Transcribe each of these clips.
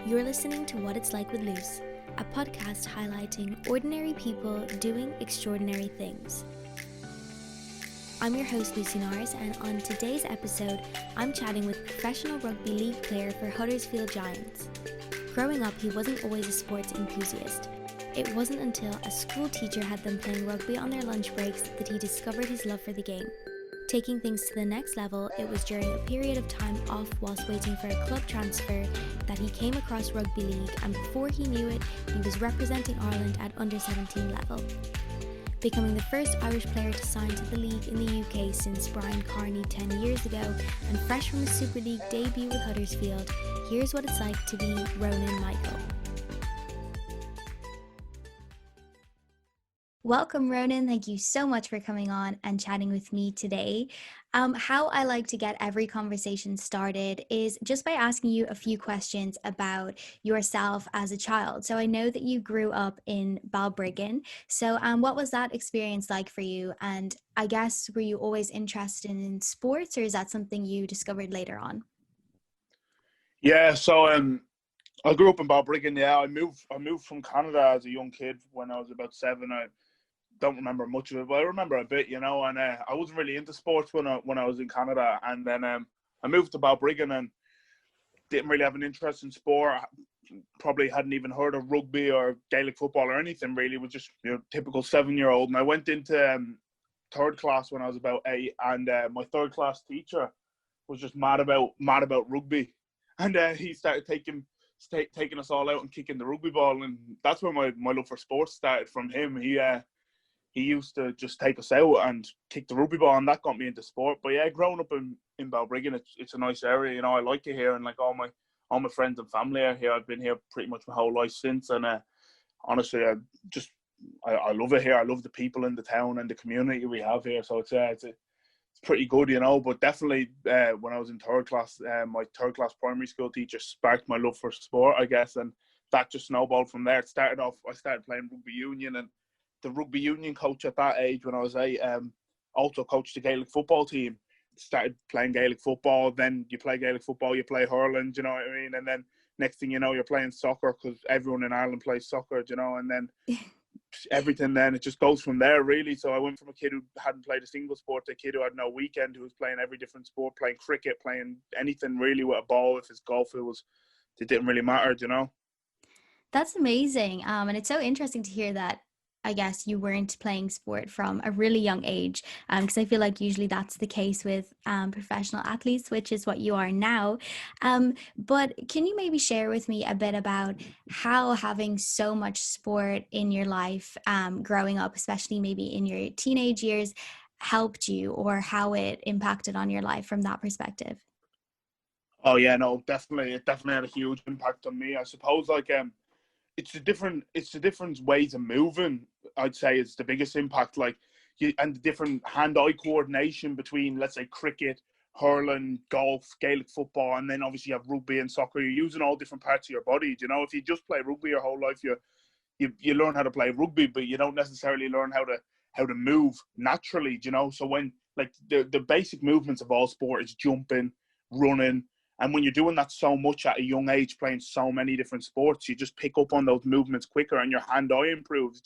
You're listening to What It's Like with Luce, a podcast highlighting ordinary people doing extraordinary things. I'm your host, Lucy Norris, and on today's episode, I'm chatting with professional rugby league player for Huddersfield Giants. Growing up, he wasn't always a sports enthusiast. It wasn't until a school teacher had them playing rugby on their lunch breaks that he discovered his love for the game. Taking things to the next level, it was during a period of time off whilst waiting for a club transfer that he came across rugby league, and before he knew it, he was representing Ireland at under-17 level. Becoming the first Irish player to sign to the league in the UK since Brian Carney 10 years ago, and fresh from his Super League debut with Huddersfield, here's what it's like to be Ronan Michael. Welcome, Ronan. Thank you so much for coming on and chatting with me today. How I like to get every conversation started is just by asking you a few questions about yourself as a child. So I know that you grew up in Balbriggan. So what was that experience like for you? And I guess, were you always interested in sports, or is that something you discovered later on? Yeah, so I grew up in Balbriggan. Yeah, I moved from Canada as a young kid when I was about 7. I don't remember much of it, but I remember a bit, and I wasn't really into sports when I was in Canada, and then I moved to Balbriggan and didn't really have an interest in sport. Probably hadn't even heard of rugby or Gaelic football or anything really. It was just typical 7-year-old, and I went into third class when I was about 8, and my third class teacher was just mad about rugby, and he started taking us all out and kicking the rugby ball, and that's where my love for sports started from him. He used to just take us out and kick the rugby ball, and that got me into sport. But yeah, growing up in Balbriggan, it's a nice area. I like it here, and like all my friends and family are here. I've been here pretty much my whole life since, and honestly, I love it here. I love the people in the town and the community we have here. So it's pretty good, But definitely, when I was in third class, my third class primary school teacher sparked my love for sport, I guess, and that just snowballed from there. It started off, I started playing rugby union, and the rugby union coach at that age, when I was 8, also coached the Gaelic football team. Started playing Gaelic football. Then you play Gaelic football, you play hurling, do you know what I mean? And then next thing you know, you're playing soccer because everyone in Ireland plays soccer, and then everything then, it just goes from there, really. So I went from a kid who hadn't played a single sport to a kid who had no weekend, who was playing every different sport, playing cricket, playing anything really with a ball. If it's golf, it didn't really matter, That's amazing. And it's so interesting to hear that, I guess, you weren't playing sport from a really young age, because I feel like usually that's the case with professional athletes, which is what you are now. But can you maybe share with me a bit about how having so much sport in your life growing up, especially maybe in your teenage years, helped you, or how it impacted on your life from that perspective? Oh yeah, no, definitely. It definitely had a huge impact on me. I suppose it's the different ways of moving, I'd say, is the biggest impact. And the different hand-eye coordination between, let's say, cricket, hurling, golf, Gaelic football, and then obviously you have rugby and soccer. You're using all different parts of your body. If you just play rugby your whole life, you learn how to play rugby, but you don't necessarily learn how to move naturally. So when the basic movements of all sport is jumping, running. And when you're doing that so much at a young age, playing so many different sports, you just pick up on those movements quicker, and your hand-eye improves.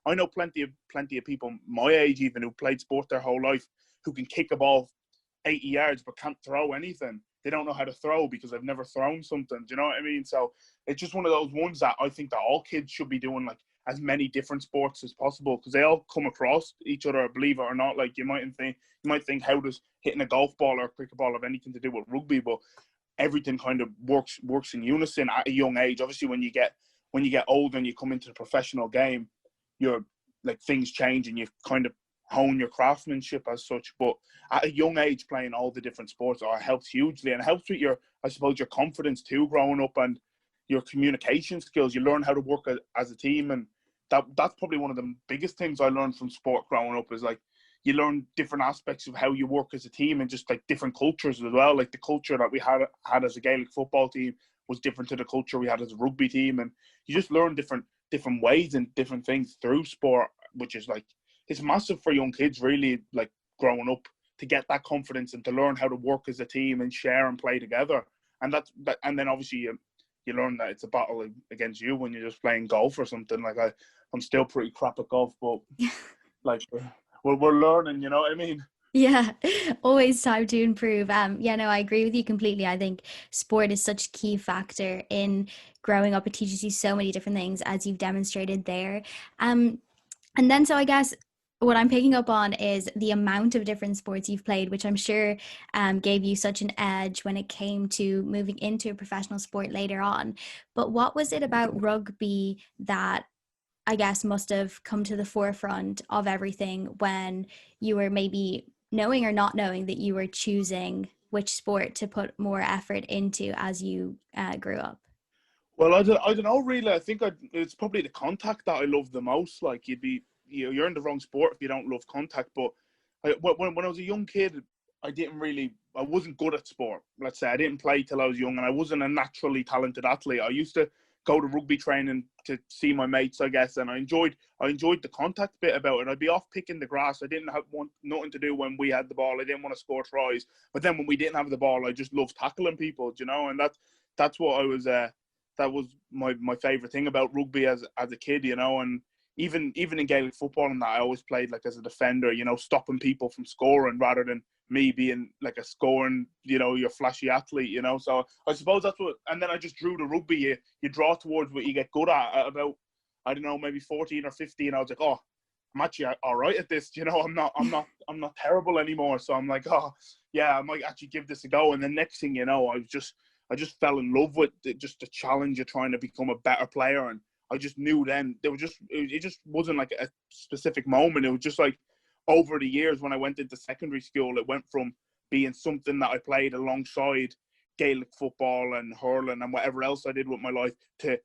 I know plenty of people my age even who played sport their whole life who can kick a ball 80 yards but can't throw anything. They don't know how to throw because they've never thrown something. Do you know what I mean? So it's just one of those ones that I think that all kids should be doing, as many different sports as possible, because they all come across each other, believe it or not. You might think, how does hitting a golf ball or a cricket ball have anything to do with rugby? But everything kind of works in unison at a young age. Obviously, when you get older and you come into the professional game, you're things change and you kind of hone your craftsmanship as such. But at a young age, playing all the different sports helps hugely, and it helps with your confidence too, growing up, and your communication skills. You learn how to work as a team, and that's probably one of the biggest things I learned from sport growing up, is you learn different aspects of how you work as a team, and just different cultures as well. The culture that we had as a Gaelic football team was different to the culture we had as a rugby team, and you just learn different ways and different things through sport, which is it's massive for young kids, really, growing up, to get that confidence and to learn how to work as a team and share and play together. And and then obviously you learn that it's a battle against you when you're just playing golf or something. Like I'm still pretty crap at golf, but like we're learning, you know what I mean? Yeah, always time to improve. Yeah, no, I agree with you completely. I think sport is such a key factor in growing up. It teaches you so many different things, as you've demonstrated there. And then, so I guess what I'm picking up on is the amount of different sports you've played, which I'm sure gave you such an edge when it came to moving into a professional sport later on. But what was it about rugby that I guess must have come to the forefront of everything when you were maybe knowing or not knowing that you were choosing which sport to put more effort into as you grew up? Well, I don't know really. I think it's probably the contact that I love the most. Like you're in the wrong sport if you don't love contact. But when I was a young kid, I wasn't good at sport. Let's say I didn't play till I was young, and I wasn't a naturally talented athlete. I used to go to rugby training to see my mates, I guess, and I enjoyed the contact bit about it. I'd be off picking the grass. I didn't want nothing to do when we had the ball. I didn't want to score tries, but then when we didn't have the ball, I just loved tackling people, you know. And that's what I was. That was my favorite thing about rugby as a kid, you know. And even in Gaelic football and that, I always played like as a defender, you know, stopping people from scoring rather than me being like a scoring, you know, your flashy athlete, you know. So I suppose that's what. And then I just drew the rugby. You draw towards what you get good at about, I don't know, maybe 14 or 15. I was like, oh, I'm actually all right at this, you know. I'm not terrible anymore. So I'm like, oh yeah, I might actually give this a go. And the next thing you know, I just fell in love with just the challenge of trying to become a better player. And I just knew then it just wasn't like a specific moment. It was just like over the years when I went into secondary school, it went from being something that I played alongside Gaelic football and hurling and whatever else I did with my life to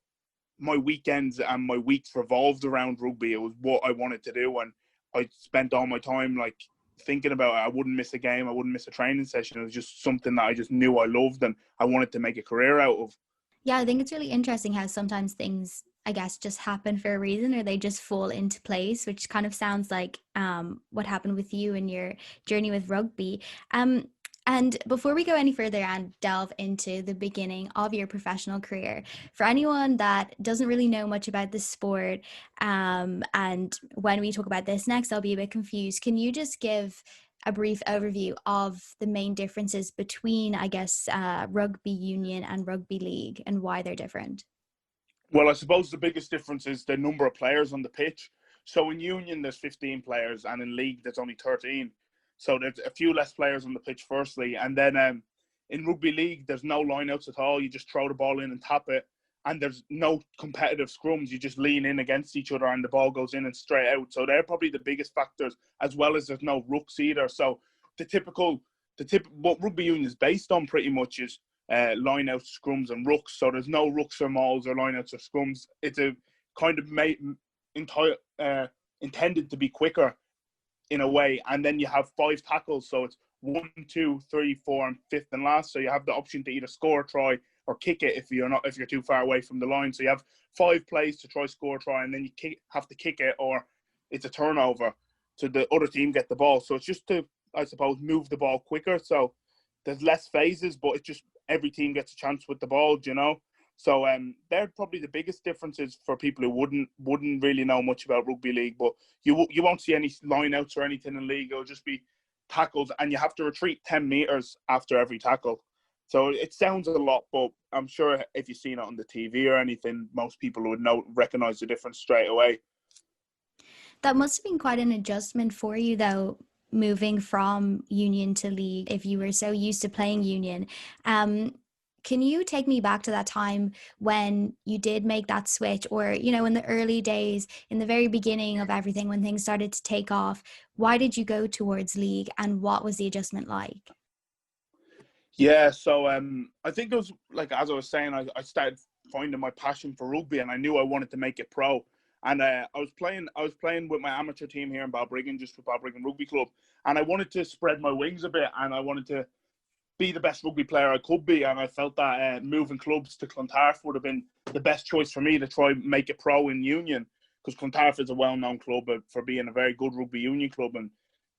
my weekends and my weeks revolved around rugby. It was what I wanted to do. And I spent all my time like thinking about it. I wouldn't miss a game. I wouldn't miss a training session. It was just something that I just knew I loved and I wanted to make a career out of. Yeah, I think it's really interesting how sometimes things, I guess, just happen for a reason or they just fall into place, which kind of sounds like what happened with you and your journey with rugby. And before we go any further and delve into the beginning of your professional career, for anyone that doesn't really know much about the sport, and when we talk about this next, I'll be a bit confused. Can you just give a brief overview of the main differences between, I guess, rugby union and rugby league and why they're different? Well, I suppose the biggest difference is the number of players on the pitch. So in union, there's 15 players, and in league, there's only 13. So there's a few less players on the pitch, firstly. And then in rugby league, there's no lineouts at all. You just throw the ball in and tap it. And there's no competitive scrums. You just lean in against each other and the ball goes in and straight out. So they're probably the biggest factors, as well as there's no rucks either. So what rugby union is based on pretty much is line-outs, scrums, and rucks. So there's no rucks or mauls or line-outs or scrums. It's a kind of intended to be quicker in a way. And then you have 5 tackles. So it's 1, 2, 3, 4, and 5th and last. So you have the option to either score a try or kick it if you're too far away from the line. So you have 5 plays to score a try, and then you have to kick it, or it's a turnover to the other team get the ball. So it's just to, I suppose, move the ball quicker. So there's less phases, but it's just every team gets a chance with the ball, you know. So they're probably the biggest differences for people who wouldn't really know much about rugby league. But you won't see any lineouts or anything in league. It'll just be tackles, and you have to retreat 10 meters after every tackle. So it sounds a lot, but I'm sure if you've seen it on the TV or anything, most people would recognize the difference straight away. That must have been quite an adjustment for you, though, moving from union to league, if you were so used to playing union. Can you take me back to that time when you did make that switch, or, you know, in the early days, in the very beginning of everything, when things started to take off? Why did you go towards league, and what was the adjustment like? Yeah, so I think it was like, as I was saying, I started finding my passion for rugby, and I knew I wanted to make it pro. And I was playing with my amateur team here in Balbriggan, just with Balbriggan Rugby Club, and I wanted to spread my wings a bit, and I wanted to be the best rugby player I could be. And I felt that moving clubs to Clontarf would have been the best choice for me to try and make it pro in union, because Clontarf is a well-known club for being a very good rugby union club, and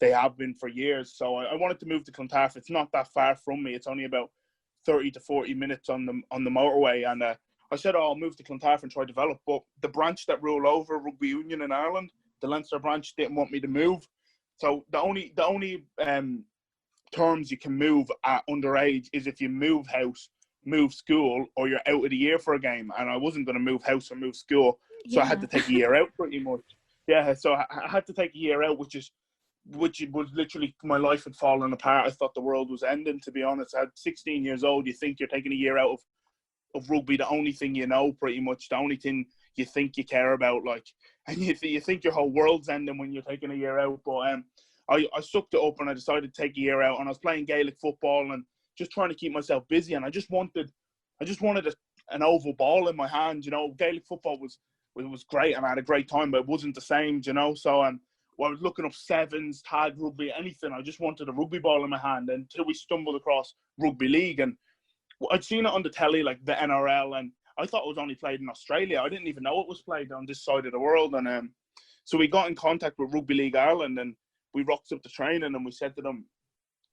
they have been for years. So I wanted to move to Clontarf. It's not that far from me. It's only about 30 to 40 minutes on the motorway. And I said, oh, I'll move to Clontarf and try to develop. But the branch that rule over rugby union in Ireland, the Leinster branch, didn't want me to move. So the only terms you can move at underage is if you move house, move school, or you're out of the year for a game. And I wasn't going to move house or move school. So I had to take a year out pretty much. Yeah, so I had to take a year out, which was literally, my life had fallen apart. I thought the world was ending, to be honest. At 16 years old, you think you're taking a year out of rugby, the only thing you know, pretty much, the only thing you think you care about, like, and you think your whole world's ending when you're taking a year out. But I sucked it up and I decided to take a year out, and I was playing Gaelic football and just trying to keep myself busy. And I just wanted an oval ball in my hand. You know, Gaelic football was great and I had a great time, but it wasn't the same, you know. So well, I was looking up sevens, tag rugby, anything. I just wanted a rugby ball in my hand until we stumbled across rugby league. And I'd seen it on the telly, like the NRL, and I thought it was only played in Australia. I didn't even know it was played on this side of the world. And so we got in contact with Rugby League Ireland, and we rocked up the training, and we said to them,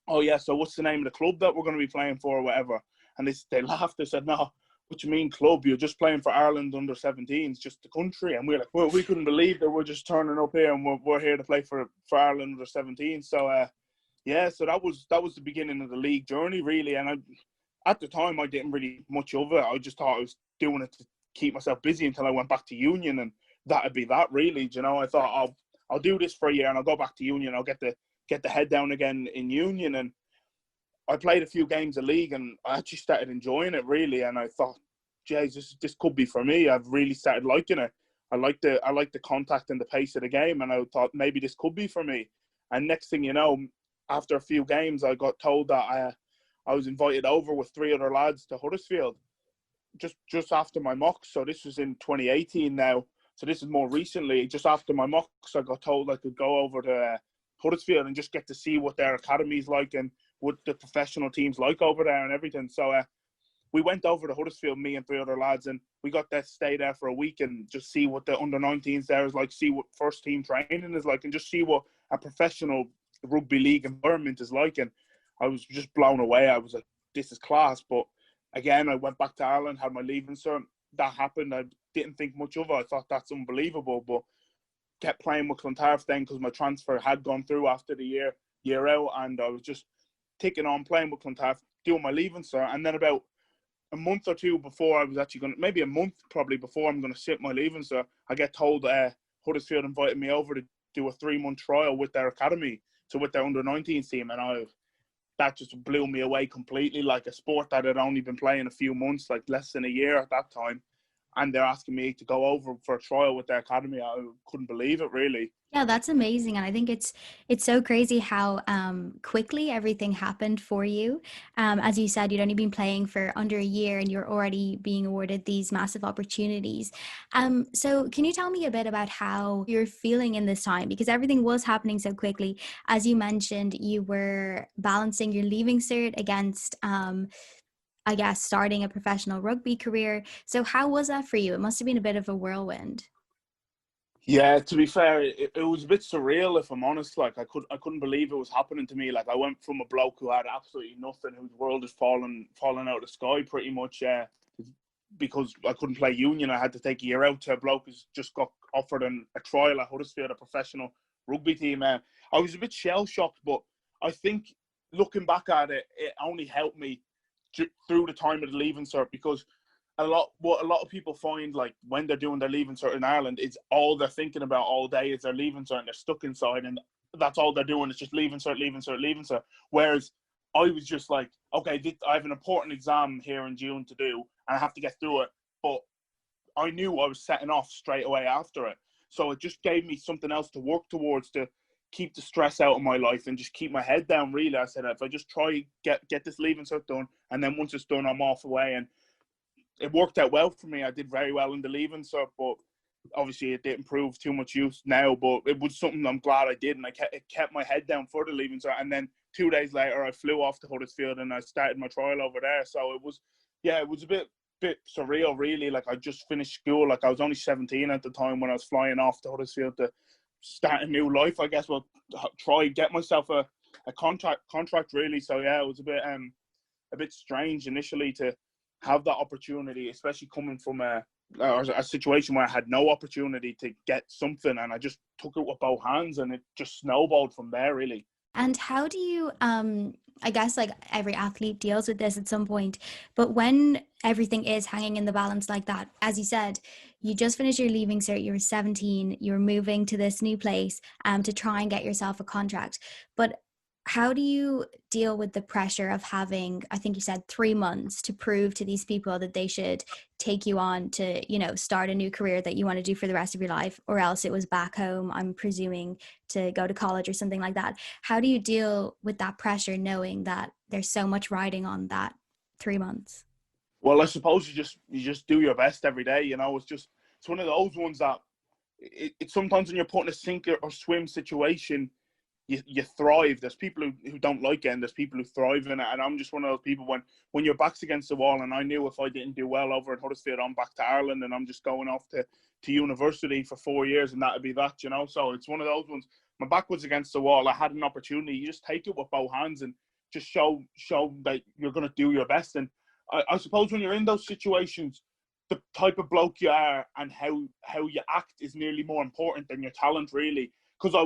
oh yeah, so what's the name of the club that we're going to be playing for or whatever? And they laughed. They said, no, what you mean club? You're just playing for Ireland under 17s, just the country. And we're like, well, we couldn't believe that we're just turning up here and we're here to play for Ireland under 17. So yeah, so that was the beginning of the league journey, really. And at the time, I didn't really much of it. I just thought I was doing it to keep myself busy until I went back to union, and that'd be that, really. You know, I thought I'll do this for a year and I'll go back to union. I'll get the head down again in union. And I played a few games of league and I actually started enjoying it, really. And I thought, geez, this could be for me. I've really started liking it. I like the contact and the pace of the game, and I thought maybe this could be for me. And next thing you know, after a few games, I got told that I was invited over with 3 other lads to Huddersfield just after my mocks. So this was in 2018 now. So this is more recently. Just after my mocks, I got told I could go over to Huddersfield and just get to see what their academy's like and what the professional teams like over there and everything. So we went over to Huddersfield, me and 3 other lads, and we got to stay there for a week and just see what the under-19s there is like, see what first team training is like, and just see what a professional rugby league environment is like. And I was just blown away. I was like, this is class. But again, I went back to Ireland, had my leaving cert. That happened. I didn't think much of it. I thought that's unbelievable, but kept playing with Clontarf then because my transfer had gone through after the year out, and I was just ticking on playing with Clontarf, doing my leaving cert. And then about a month or two before I was actually going to, maybe a month probably before I'm going to sit my leaving cert, I get told Huddersfield invited me over to do a 3-month trial with their academy, so with their under-19 team. And that just blew me away completely. Like, a sport that had only been playing a few months, like less than a year at that time, and they're asking me to go over for a trial with their academy. I couldn't believe it, really. Yeah, that's amazing. And I think it's so crazy how quickly everything happened for you. As you said, you'd only been playing for under a year and you're already being awarded these massive opportunities. So can you tell me a bit about how you're feeling in this time? Because everything was happening so quickly. As you mentioned, you were balancing your leaving cert against I guess, starting a professional rugby career. So how was that for you? It must have been a bit of a whirlwind. Yeah, to be fair, it was a bit surreal, if I'm honest. Like, I couldn't believe it was happening to me. Like, I went from a bloke who had absolutely nothing, whose world is falling out of the sky pretty much, because I couldn't play union. I had to take a year out, to a bloke who's just got offered a trial at Huddersfield, a professional rugby team. I was a bit shell-shocked, but I think looking back at it, it only helped me through the time of the leaving cert, because what a lot of people find, like, when they're doing their leaving cert in Ireland, is all they're thinking about all day is their leaving cert, and they're stuck inside, and that's all they're doing is just leaving cert, leaving cert, leaving cert. Whereas I was just like, okay, I have an important exam here in June to do, and I have to get through it. But I knew I was setting off straight away after it, so it just gave me something else to work towards, to keep the stress out of my life and just keep my head down, really. I said, if I just try get this leaving cert done, and then once it's done, I'm off away. And it worked out well for me. I did very well in the leaving cert, but obviously it didn't prove too much use now. But it was something I'm glad I did, and it kept my head down for the leaving cert. And then 2 days later, I flew off to Huddersfield and I started my trial over there. So it was a bit surreal, really. Like, I just finished school. Like, I was only 17 at the time when I was flying off to Huddersfield to start a new life, I guess. Well, try get myself a contract, really. So yeah, it was a bit strange initially to have that opportunity, especially coming from a situation where I had no opportunity to get something, and I just took it with both hands, and it just snowballed from there, really. And how do you, I guess like every athlete deals with this at some point, but when everything is hanging in the balance like that, as you said, you just finished your leaving cert, you were 17, you're moving to this new place to try and get yourself a contract. But how do you deal with the pressure of having, I think you said 3 months to prove to these people that they should take you on to, you know, start a new career that you want to do for the rest of your life, or else it was back home, I'm presuming, to go to college or something like that. How do you deal with that pressure knowing that there's so much riding on that 3 months? Well, I suppose you just do your best every day. You know, it's one of those ones that it's sometimes when you're put in a sink or swim situation, you thrive. There's people who don't like it, and there's people who thrive in it. And I'm just one of those people when your back's against the wall. And I knew if I didn't do well over in Huddersfield, I'm back to Ireland, and I'm just going off to university for 4 years, and that'd be that. You know, so it's one of those ones. My back was against the wall. I had an opportunity. You just take it with both hands and just show that you're going to do your best. And I suppose when you're in those situations, the type of bloke you are and how you act is nearly more important than your talent, really. Because I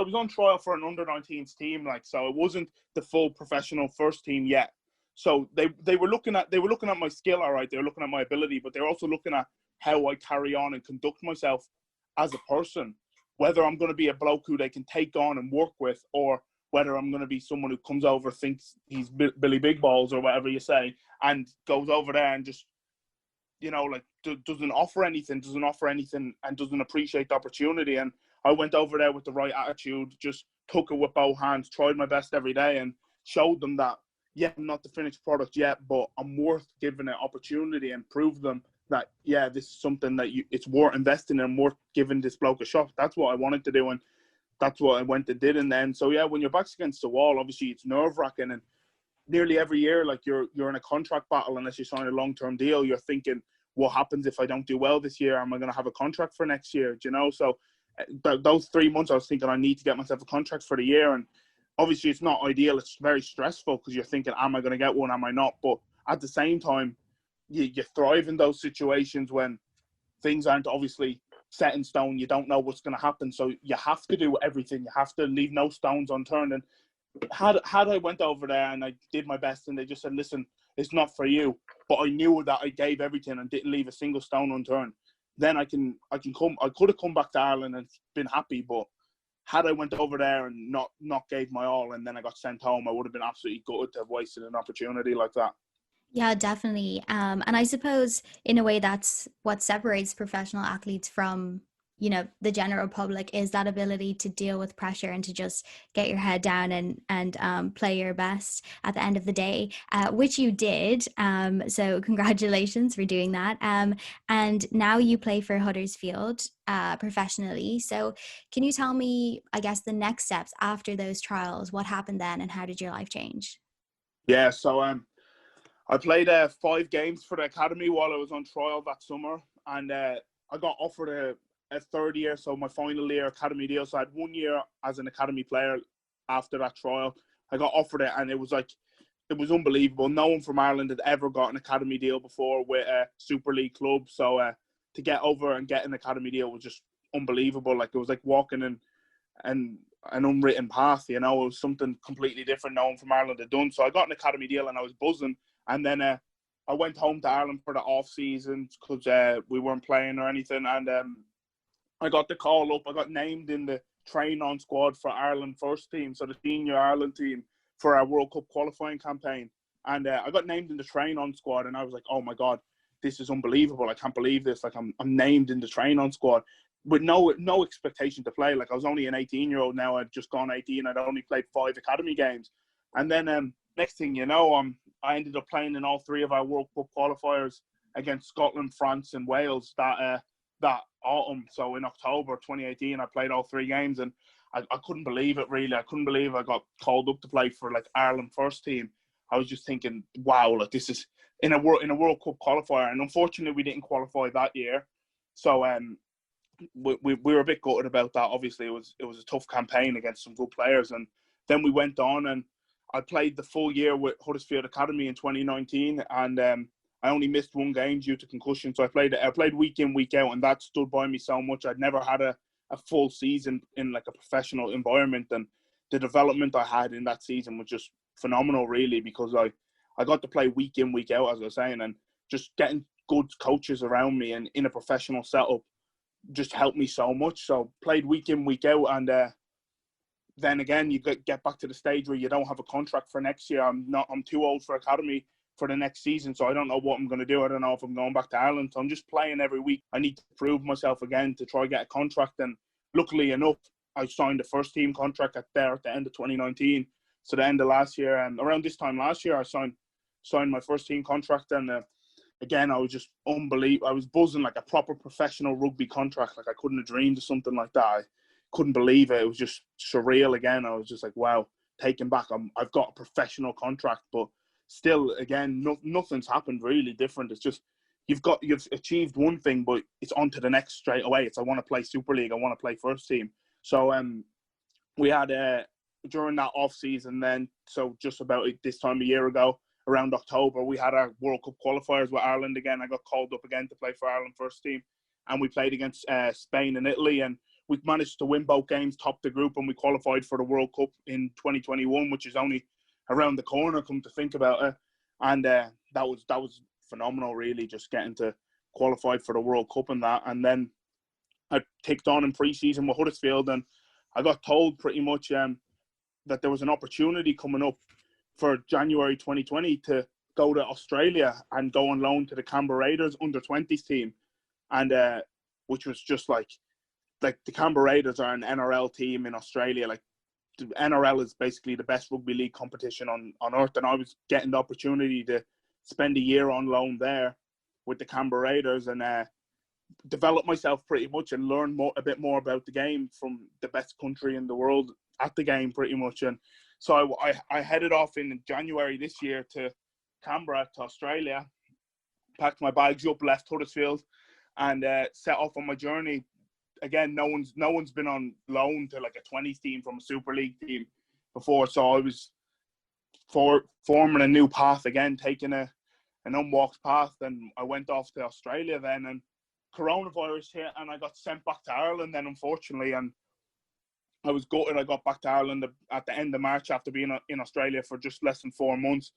was on trial for an under-19s team, like, so it wasn't the full professional first team yet. So they were looking at my skill, all right. They were looking at my ability, but they're also looking at how I carry on and conduct myself as a person. Whether I'm going to be a bloke who they can take on and work with, or whether I'm going to be someone who comes over, thinks he's Billy Big Balls or whatever you say, and goes over there and just, you know, like doesn't offer anything, and doesn't appreciate the opportunity. And I went over there with the right attitude, just took it with both hands, tried my best every day, and showed them that, yeah, I'm not the finished product yet, but I'm worth giving an opportunity, and prove them that, yeah, this is something that it's worth investing in, worth giving this bloke a shot. That's what I wanted to do, and that's what I went and did. And then, so yeah, when your back's against the wall, obviously it's nerve-wracking, and nearly every year, like you're in a contract battle. Unless you sign a long-term deal, you're thinking, what happens if I don't do well this year? Am I going to have a contract for next year? Do you know? So those 3 months, I was thinking I need to get myself a contract for the year. And obviously it's not ideal. It's very stressful because you're thinking, am I going to get one? Am I not? But at the same time, you thrive in those situations when things aren't obviously set in stone. You don't know what's going to happen. So you have to do everything. You have to leave no stones unturned. And had I went over there and I did my best and they just said, listen, it's not for you, but I knew that I gave everything and didn't leave a single stone unturned, then I could have come back to Ireland and been happy. But had I went over there and not gave my all and then I got sent home, I would have been absolutely gutted to have wasted an opportunity like that. Yeah, definitely. And I suppose in a way that's what separates professional athletes from, you know, the general public, is that ability to deal with pressure and to just get your head down and play your best at the end of the day, which you did. So congratulations for doing that. And now you play for Huddersfield professionally. So can you tell me, I guess, the next steps after those trials? What happened then and how did your life change? Yeah, so I played 5 games for the academy while I was on trial that summer, and I got offered a third year, so my final year academy deal. So I had 1 year as an academy player after that trial. I got offered it, and it was unbelievable. No one from Ireland had ever got an academy deal before with a Super League club. So to get over and get an academy deal was just unbelievable. Like, it was like walking in an unwritten path, you know. It was something completely different no one from Ireland had done. So I got an academy deal and I was buzzing. And then I went home to Ireland for the off season because we weren't playing or anything. And I got the call up. I got named in the train-on squad for Ireland first team, so the senior Ireland team, for our World Cup qualifying campaign. And I got named in the train-on squad, and I was like, oh my God, this is unbelievable. I can't believe this. Like, I'm named in the train-on squad with no expectation to play. Like, I was only an 18-year-old now. I'd just gone 18. I'd only played 5 academy games. And then next thing you know, I ended up playing in all 3 of our World Cup qualifiers against Scotland, France, and Wales that autumn. So in October 2018, I played all 3 games, and I couldn't believe it, really. I couldn't believe I got called up to play for, like, Ireland first team. I was just thinking, wow, like, this is in a World Cup qualifier. And unfortunately, we didn't qualify that year. So we were a bit gutted about that. Obviously, it was a tough campaign against some good players. And then we went on, and I played the full year with Huddersfield Academy in 2019, and I only missed one game due to concussion. So I played week in, week out, and that stood by me so much. I'd never had a full season in like a professional environment, and the development I had in that season was just phenomenal, really, because I got to play week in, week out, as I was saying, and just getting good coaches around me and in a professional setup just helped me so much. So played week in, week out, and then again, you get back to the stage where you don't have a contract for next year. I'm too old for academy for the next season, so I don't know what I'm going to do. I don't know if I'm going back to Ireland. So I'm just playing every week. I need to prove myself again to try get a contract. And luckily enough, I signed a first team contract at the end of 2019. So the end of last year, and around this time last year, I signed my first team contract. And again, I was just unbelievable. I was buzzing, like a proper professional rugby contract. Like I couldn't have dreamed of something like that. I couldn't believe it. It was just surreal again. I was just like, wow, taken back. I've got a professional contract, but still, again, nothing's happened really different. It's just you've achieved one thing, but it's on to the next straight away. It's I want to play Super League. I want to play first team. So we had during that off season then, so just about this time a year ago, around October, we had our World Cup qualifiers with Ireland again. I got called up again to play for Ireland first team, and we played against Spain and Italy, and we managed to win both games, top the group, and we qualified for the World Cup in 2021, which is only around the corner, come to think about it. And that was phenomenal, really, just getting to qualify for the World Cup and that. And then I ticked on in pre-season with Huddersfield, and I got told pretty much that there was an opportunity coming up for January 2020 to go to Australia and go on loan to the Canberra Raiders under-20s team, and which was just like the Canberra Raiders are an NRL team in Australia. Like the NRL is basically the best rugby league competition on earth, and I was getting the opportunity to spend a year on loan there with the Canberra Raiders and develop myself pretty much and learn a bit more about the game from the best country in the world at the game pretty much. And so I headed off in January this year to Canberra, to Australia, packed my bags up, left Huddersfield, and set off on my journey. Again, no one's been on loan to like a 20s team from a Super League team before, so I was forming a new path again, taking an unwalked path. And I went off to Australia then, and coronavirus hit, and I got sent back to Ireland then, unfortunately. And I was gutted. I got back to Ireland at the end of March after being in Australia for just less than 4 months.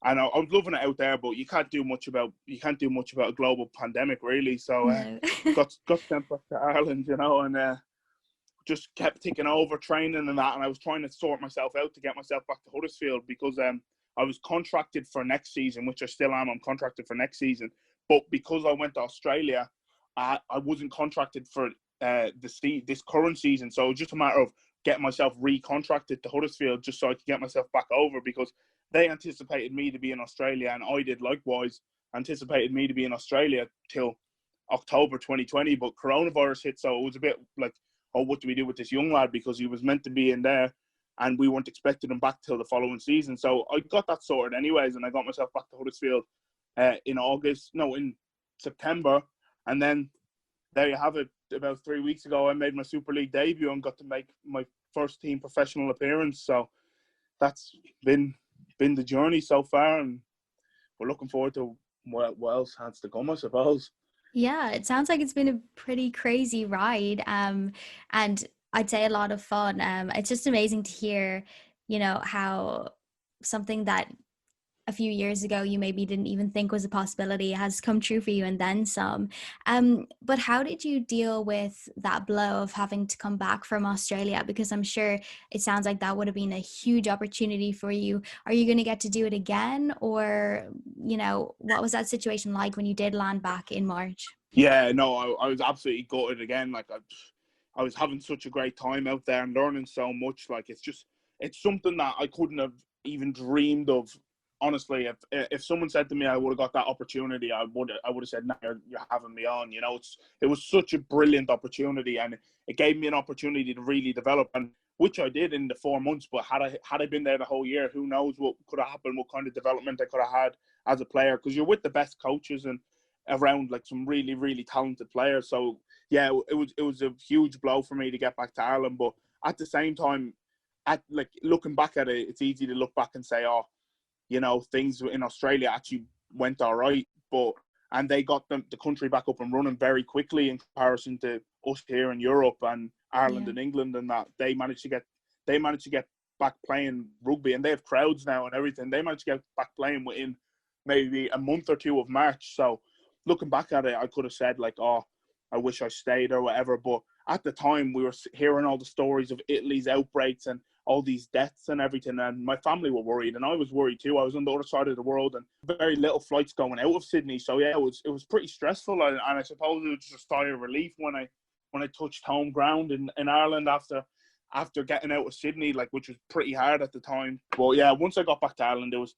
And I was loving it out there, but you can't do much about a global pandemic, really. So No. got sent back to Ireland, and just kept ticking over, training and that. And I was trying to sort myself out to get myself back to Huddersfield because I was contracted for next season, which I still am. I'm contracted for next season, but because I went to Australia, I wasn't contracted for this current season. So it was just a matter of getting myself recontracted to Huddersfield just so I could get myself back over, because they anticipated me to be in Australia, and I did likewise anticipated me to be in Australia till October 2020. But coronavirus hit, so it was a bit like, oh, what do we do with this young lad? Because he was meant to be in there, and we weren't expecting him back till the following season. So I got that sorted anyways, and I got myself back to Huddersfield in September. And then there you have it. About 3 weeks ago, I made my Super League debut and got to make my first team professional appearance. So that's been the journey so far, and we're looking forward to what else has to come, I suppose. Yeah, it sounds like it's been a pretty crazy ride, and I'd say a lot of fun. It's just amazing to hear, how something that a few years ago you maybe didn't even think was a possibility has come true for you and then some. But how did you deal with that blow of having to come back from Australia? Because I'm sure it sounds like that would have been a huge opportunity for you. Are you going to get to do it again? Or, what was that situation like when you did land back in March? Yeah, no, I was absolutely gutted again. Like I was having such a great time out there and learning so much. Like it's something that I couldn't have even dreamed of. Honestly, if someone said to me I would have got that opportunity, I would have said, "No, you're having me on." It was such a brilliant opportunity, and it gave me an opportunity to really develop, and which I did in the 4 months. But had I been there the whole year, who knows what could have happened, what kind of development I could have had as a player, because you're with the best coaches and around like some really, really talented players. So yeah, it was a huge blow for me to get back to Ireland. But at the same time, looking back at it, it's easy to look back and say, oh, things in Australia actually went all right, and they got the country back up and running very quickly in comparison to us here in Europe and Ireland and England, and that they managed to get back playing rugby, and they have crowds now and everything. They managed to get back playing within maybe a month or two of March. So looking back at it, I could have said like, oh, I wish I stayed or whatever. But at the time, we were hearing all the stories of Italy's outbreaks and all these deaths and everything. And my family were worried, and I was worried too. I was on the other side of the world, and very little flights going out of Sydney. So yeah, it was pretty stressful. And I suppose it was just a sigh of relief when I touched home ground in Ireland after getting out of Sydney, like, which was pretty hard at the time. But yeah, once I got back to Ireland, I was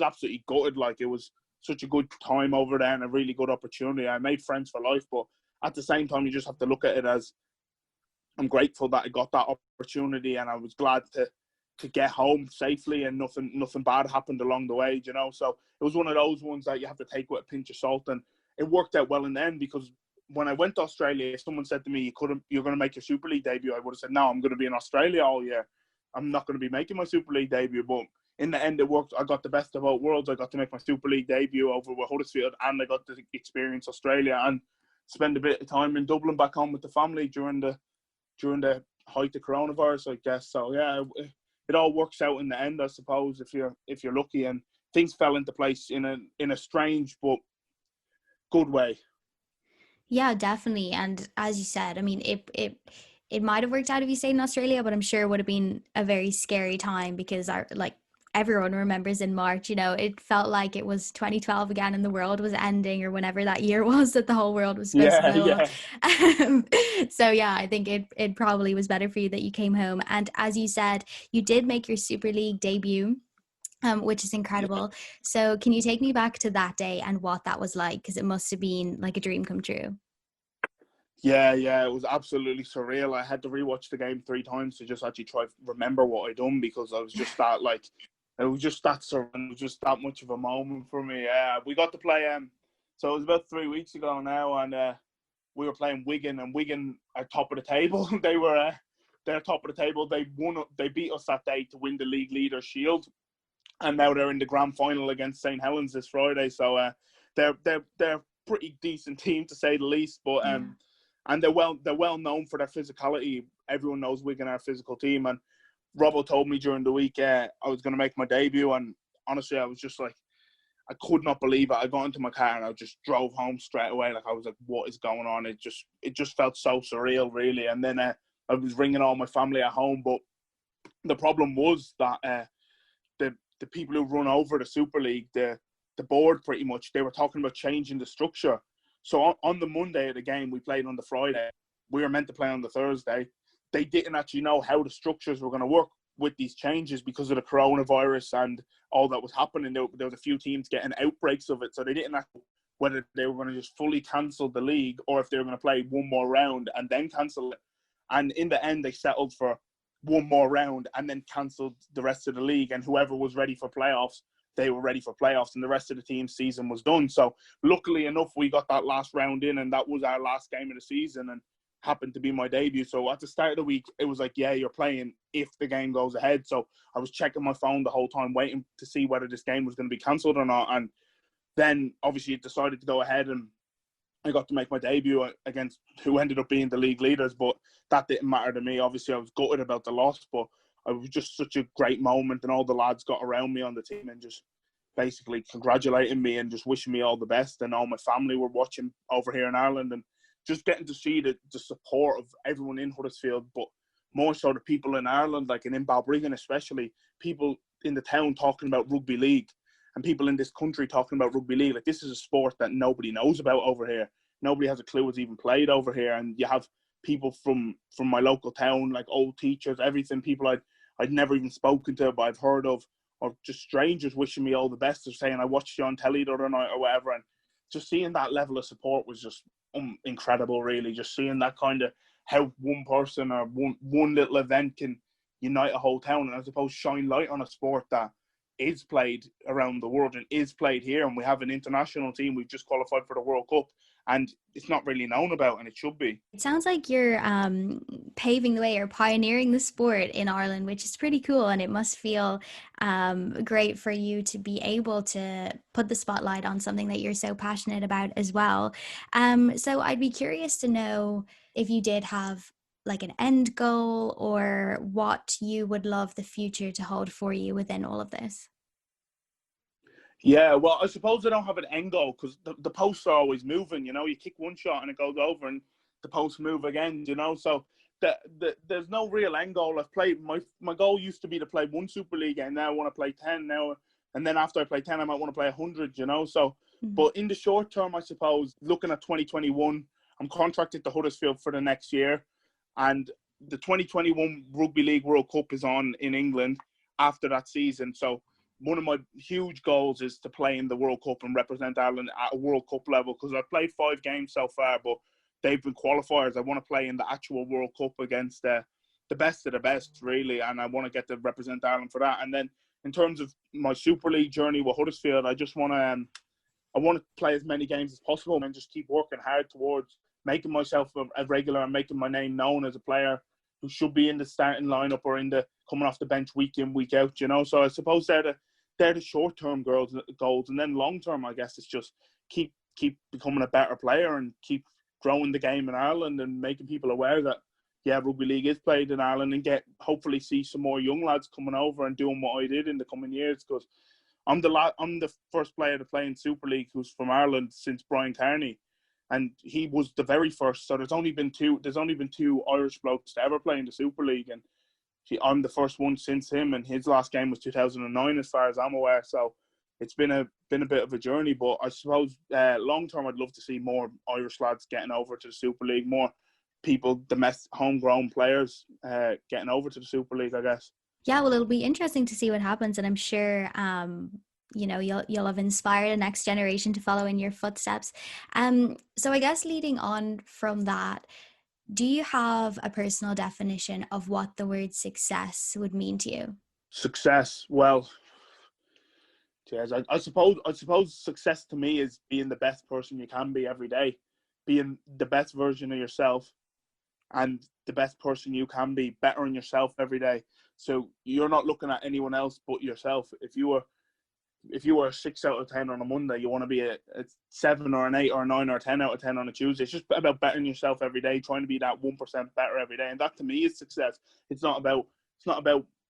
absolutely gutted. Like, it was such a good time over there and a really good opportunity. I made friends for life, but at the same time, you just have to look at it as, I'm grateful that I got that opportunity, and I was glad to get home safely, and nothing bad happened along the way, you know. So it was one of those ones that you have to take with a pinch of salt, and it worked out well in the end, because when I went to Australia, if someone said to me, you're going to make your Super League debut, I would have said, no, I'm going to be in Australia all year. I'm not going to be making my Super League debut. But in the end, it worked. I got the best of both worlds. I got to make my Super League debut over with Huddersfield, and I got to experience Australia and spend a bit of time in Dublin back home with the family during the height of coronavirus, I guess. So yeah, it all works out in the end, I suppose, if you're lucky. And things fell into place in a strange but good way. Yeah, definitely. And as you said, I mean, it might have worked out if you stayed in Australia, but I'm sure it would have been a very scary time, because everyone remembers in March, it felt like it was 2012 again, and the world was ending, or whenever that year was that the whole world was supposed to blow up. So yeah, I think it probably was better for you that you came home. And as you said, you did make your Super League debut, which is incredible. Yeah. So can you take me back to that day and what that was like? Because it must have been like a dream come true. Yeah, it was absolutely surreal. I had to rewatch the game 3 times to just actually try to remember what I'd done, because I was just that, like, it was just that surreal. It was just that much of a moment for me. Yeah, we got to play. So it was about 3 weeks ago now, and we were playing Wigan, and Wigan are top of the table. They're top of the table. They beat us that day to win the league leader shield, and now they're in the grand final against St. Helens this Friday. So they're pretty decent team, to say the least. But and they're well known for their physicality. Everyone knows Wigan are a physical team. And Robbo told me during the week I was going to make my debut, and honestly, I was just like, I could not believe it. I got into my car and I just drove home straight away. Like, I was like, what is going on? It just felt so surreal, really. And then I was ringing all my family at home, but the problem was that the people who run over the Super League, the board, pretty much, they were talking about changing the structure. So on the Monday of the game, we played on the Friday. We were meant to play on the Thursday. They didn't actually know how the structures were going to work with these changes because of the coronavirus and all that was happening. There was a few teams getting outbreaks of it. So they didn't know whether they were going to just fully cancel the league, or if they were going to play one more round and then cancel it. And in the end, they settled for one more round and then cancelled the rest of the league. And whoever was ready for playoffs, they were ready for playoffs, and the rest of the team's season was done. So luckily enough, we got that last round in, and that was our last game of the season, and happened to be my debut. So at the start of the week, it was like, yeah, you're playing if the game goes ahead. So I was checking my phone the whole time, waiting to see whether this game was going to be cancelled or not. And then obviously it decided to go ahead, and I got to make my debut against who ended up being the league leaders. But that didn't matter to me. Obviously, I was gutted about the loss, but it was just such a great moment, and all the lads got around me on the team and just basically congratulating me and just wishing me all the best. And all my family were watching over here in Ireland, and just getting to see the support of everyone in Huddersfield, but more so the people in Ireland, like in Balbriggan especially, people in the town talking about rugby league, and people in this country talking about rugby league. Like, this is a sport that nobody knows about over here. Nobody has a clue it's even played over here. And you have people from my local town, like old teachers, everything, people I'd never even spoken to, but I've heard of, or just strangers wishing me all the best, or saying, I watched you on telly the other night or whatever. And just seeing that level of support was just incredible, really. Just seeing that kind of how one person or one little event can unite a whole town, and I suppose shine light on a sport that is played around the world and is played here. And we have an international team. We've just qualified for the World Cup, and it's not really known about, and it should be. It sounds like you're paving the way or pioneering the sport in Ireland, which is pretty cool. And it must feel great for you to be able to put the spotlight on something that you're so passionate about as well. So I'd be curious to know if you did have like an end goal or what you would love the future to hold for you within all of this. Yeah, well, I suppose I don't have an end goal because the posts are always moving. You kick one shot and it goes over, and the posts move again. So there's no real end goal. I've played my goal used to be to play one Super League, and now I want to play 10 now. And then after I play 10, I might want to play 100. So, but in the short term, I suppose looking at 2021, I'm contracted to Huddersfield for the next year, and the 2021 Rugby League World Cup is on in England after that season. So one of my huge goals is to play in the World Cup and represent Ireland at a World Cup level, because I've played 5 games so far, but they've been qualifiers. I want to play in the actual World Cup against the best of the best, really, and I want to get to represent Ireland for that. And then in terms of my Super League journey with Huddersfield, I just want to I want to play as many games as possible and just keep working hard towards making myself a regular and making my name known as a player who should be in the starting lineup or in the coming off the bench week in, week out. So I suppose they're the short-term goals, and then long-term, I guess, it's just keep becoming a better player and keep growing the game in Ireland and making people aware that, yeah, rugby league is played in Ireland, and hopefully see some more young lads coming over and doing what I did in the coming years, because I'm the first player to play in Super League who's from Ireland since Brian Carney, and he was the very first. So there's only been two Irish blokes to ever play in the Super League, and I'm the first one since him, and his last game was 2009, as far as I'm aware. So it's been a bit of a journey, but I suppose long term, I'd love to see more Irish lads getting over to the Super League, more people, domestic, homegrown players, getting over to the Super League, I guess. Yeah, well, it'll be interesting to see what happens, and I'm sure you'll have inspired the next generation to follow in your footsteps. So I guess leading on from that, do you have a personal definition of what the word success would mean to you? Success, well, yes, I suppose success to me is being the best person you can be every day, being the best version of yourself, and the best person you can be, bettering yourself every day. So you're not looking at anyone else but yourself. If you were a 6 out of 10 on a Monday, you want to be a 7 or an 8 or a 9 or a 10 out of 10 on a Tuesday. It's just about bettering yourself every day, trying to be that 1% better every day, and that to me is success. It's not about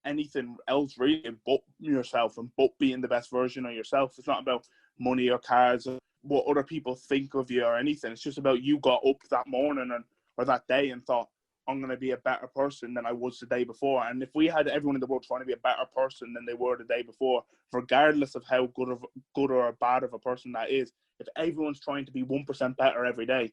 anything else really but yourself and but being the best version of yourself. It's not about money or cars or what other people think of you or anything. It's just about you got up that morning or that day and thought, I'm going to be a better person than I was the day before. And if we had everyone in the world trying to be a better person than they were the day before, regardless of how good or bad of a person that is, if everyone's trying to be 1% better every day,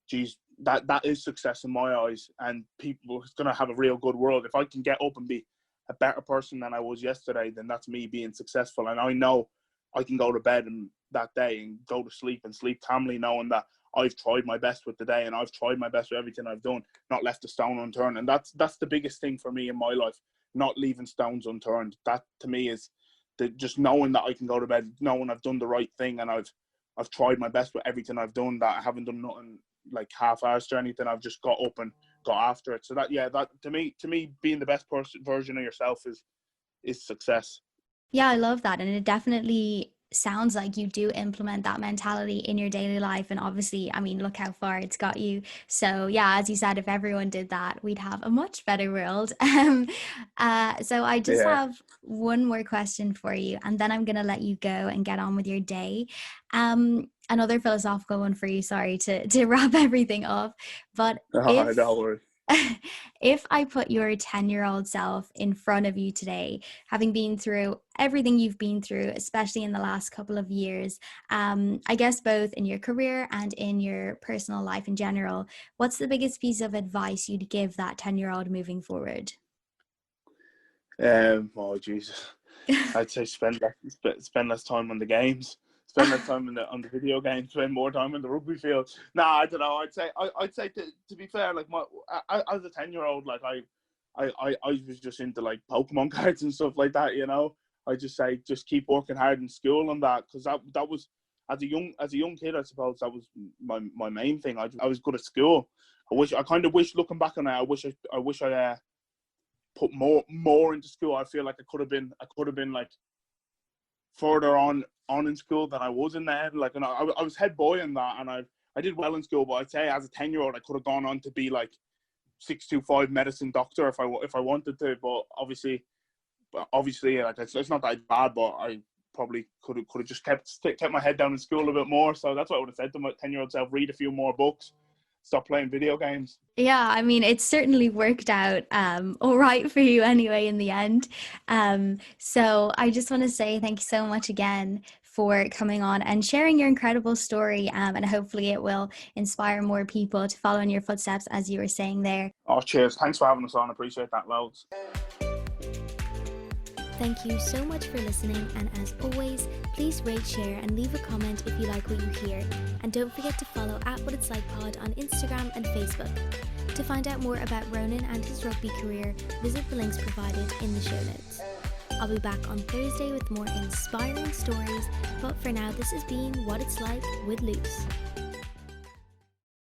geez, that is success in my eyes. And people are going to have a real good world. If I can get up and be a better person than I was yesterday, then that's me being successful. And I know I can go to bed that day and go to sleep and sleep calmly, knowing that I've tried my best with the day and I've tried my best with everything I've done, not left a stone unturned. And that's the biggest thing for me in my life, not leaving stones unturned. That to me is just knowing that I can go to bed, knowing I've done the right thing and I've tried my best with everything I've done, that I haven't done nothing like half-assed or anything. I've just got up and got after it. So that to me being the best version of yourself is success. Yeah, I love that. And it definitely sounds like you do implement that mentality in your daily life. And obviously, I mean, look how far it's got you. So yeah, as you said, if everyone did that, we'd have a much better world. So I just Yeah. have one more question for you, and then I'm going to let you go and get on with your day. Another philosophical one for you, sorry, to wrap everything up. But Oh, don't worry. if I put your 10-year-old self in front of you today, having been through everything you've been through, especially in the last couple of years, I guess both in your career and in your personal life in general, what's the biggest piece of advice you'd give that 10-year-old moving forward? Oh Jesus, I'd say spend less time on the games, spend less time on the video games, spend more time in the rugby field. Nah, I don't know. I'd say to be fair, like as a 10-year-old, like I was just into like Pokemon cards and stuff like that. I just say just keep working hard in school and that, because that was as a young kid, I suppose that was my main thing. I was good at school. I kind of wish looking back on it, I wish I put more into school. I feel like I could have been like further on in school than I was in there. Like, and I was head boy in that, and I did well in school. But I'd say as a 10-year-old, I could have gone on to be like 625 medicine doctor if I wanted to. But obviously, like it's not that bad. But I probably could have just kept my head down in school a bit more. So that's what I would have said to my 10-year-old self: read a few more books, stop playing video games. Yeah, I mean, it certainly worked out all right for you anyway in the end. So I just want to say thank you so much again for coming on and sharing your incredible story. And hopefully it will inspire more people to follow in your footsteps, as you were saying there. Oh, cheers. Thanks for having us on. I appreciate that loads. Thank you so much for listening, and as always, please rate, share and leave a comment if you like what you hear, and don't forget to follow @WhatIt'sLikePod on Instagram and Facebook. To find out more about Ronan and his rugby career, visit the links provided in the show notes. I'll be back on Thursday with more inspiring stories, but for now this has been What It's Like with Luce.